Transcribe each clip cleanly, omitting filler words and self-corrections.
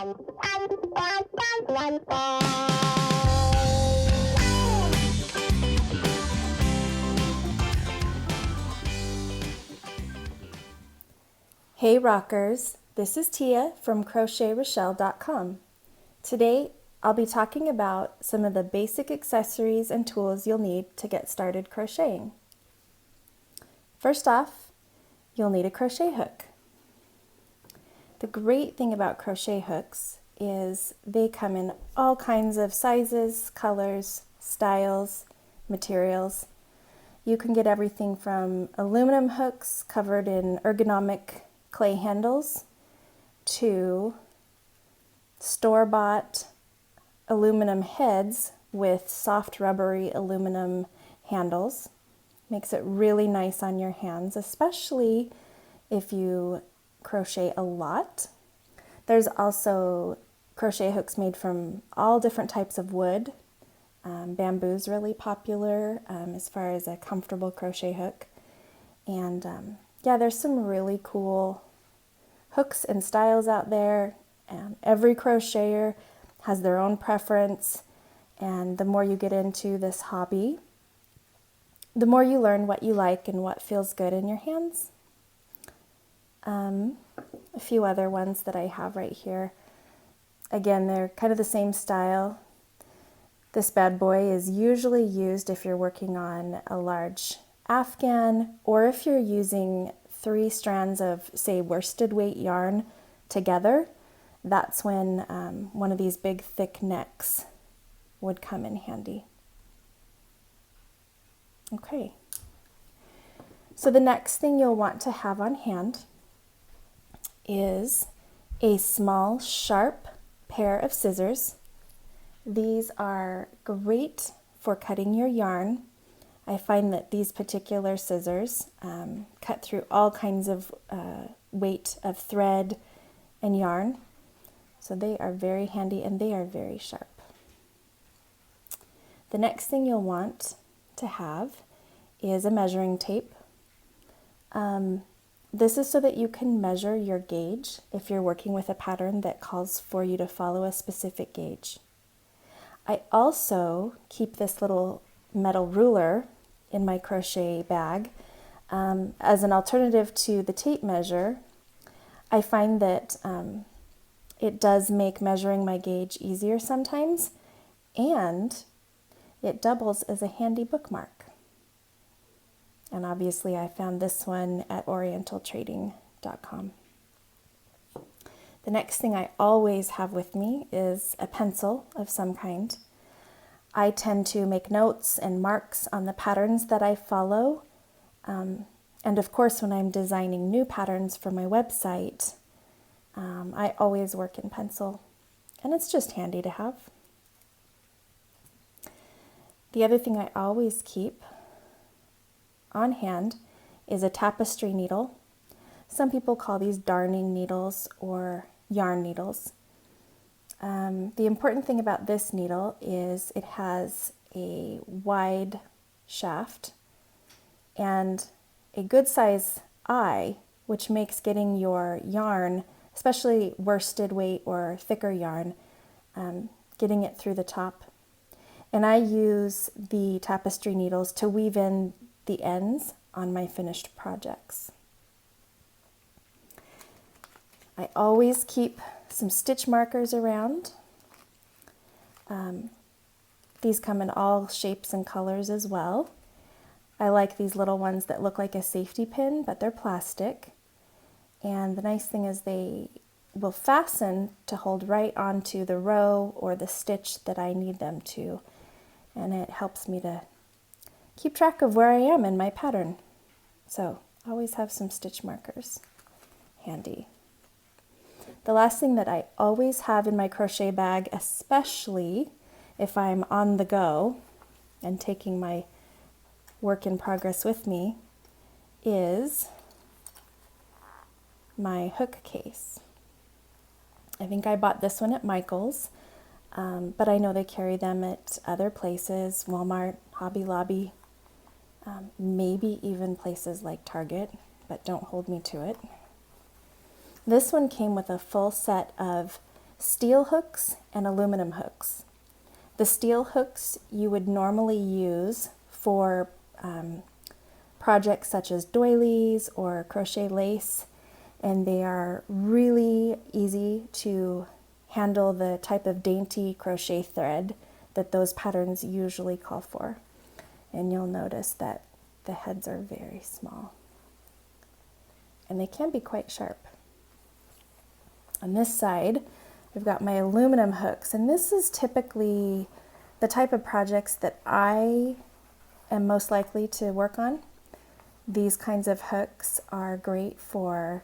Hey rockers, this is Tia from CrochetRochelle.com. Today I'll be talking about some of the basic accessories and tools you'll need to get started crocheting. First off, you'll need a crochet hook. The great thing about crochet hooks is they come in all kinds of sizes, colors, styles, materials. You can get everything from aluminum hooks covered in ergonomic clay handles to store-bought aluminum heads with soft rubbery aluminum handles. Makes it really nice on your hands, especially if you crochet a lot. There's also crochet hooks made from all different types of wood. Bamboo's really popular as far as a comfortable crochet hook. And yeah, there's some really cool hooks and styles out there. Every crocheter has their own preference, and the more you get into this hobby, the more you learn what you like and what feels good in your hands. A few other ones that I have right here. Again, they're kind of the same style. This bad boy is usually used if you're working on a large afghan, or if you're using 3 strands of, say, worsted weight yarn together. That's when one of these big thick necks would come in handy. Okay, so the next thing you'll want to have on hand is a small, sharp pair of scissors. These are great for cutting your yarn. I find that these particular scissors cut through all kinds of weight of thread and yarn. So they are very handy and they are very sharp. The next thing you'll want to have is a measuring tape. This is so that you can measure your gauge if you're working with a pattern that calls for you to follow a specific gauge. I also keep this little metal ruler in my crochet bag as an alternative to the tape measure. I find that it does make measuring my gauge easier sometimes, and it doubles as a handy bookmark. And obviously I found this one at orientaltrading.com. The next thing I always have with me is a pencil of some kind. I tend to make notes and marks on the patterns that I follow. And of course, when I'm designing new patterns for my website, I always work in pencil, and it's just handy to have. The other thing I always keep on hand is a tapestry needle. Some people call these darning needles or yarn needles. The important thing about this needle is it has a wide shaft and a good size eye, which makes getting your yarn, especially worsted weight or thicker yarn, getting it through the top. And I use the tapestry needles to weave in the ends on my finished projects. I always keep some stitch markers around. These come in all shapes and colors as well. I like these little ones that look like a safety pin, but they're plastic. And the nice thing is they will fasten to hold right onto the row or the stitch that I need them to. And it helps me to keep track of where I am in my pattern. So I always have some stitch markers handy. The last thing that I always have in my crochet bag, especially if I'm on the go and taking my work in progress with me, is my hook case. I think I bought this one at Michael's, but I know they carry them at other places, Walmart, Hobby Lobby, maybe even places like Target, but don't hold me to it. This one came with a full set of steel hooks and aluminum hooks. The steel hooks you would normally use for projects such as doilies or crochet lace, and they are really easy to handle the type of dainty crochet thread that those patterns usually call for. And you'll notice that the heads are very small, and they can be quite sharp. On this side, I've got my aluminum hooks, and this is typically the type of projects that I am most likely to work on. These kinds of hooks are great for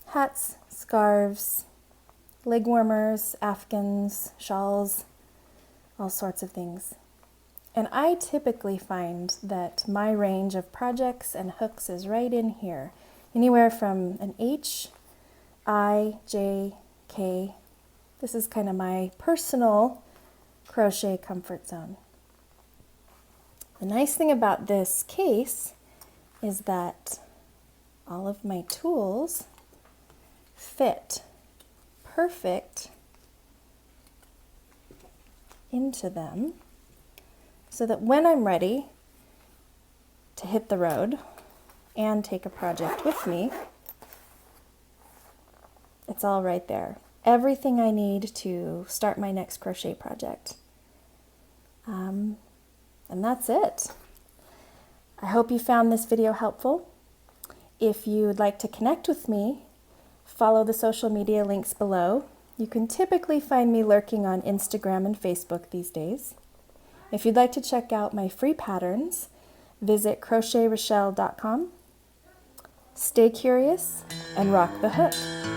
hats, scarves, leg warmers, afghans, shawls, all sorts of things. And I typically find that my range of projects and hooks is right in here, anywhere from an H, I, J, K. This is kind of my personal crochet comfort zone. The nice thing about this case is that all of my tools fit perfect into them, so that when I'm ready to hit the road and take a project with me, it's all right there. Everything I need to start my next crochet project. And that's it. I hope you found this video helpful. If you'd like to connect with me, follow the social media links below. You can typically find me lurking on Instagram and Facebook these days. If you'd like to check out my free patterns, visit crochetrochelle.com. Stay curious and rock the hook.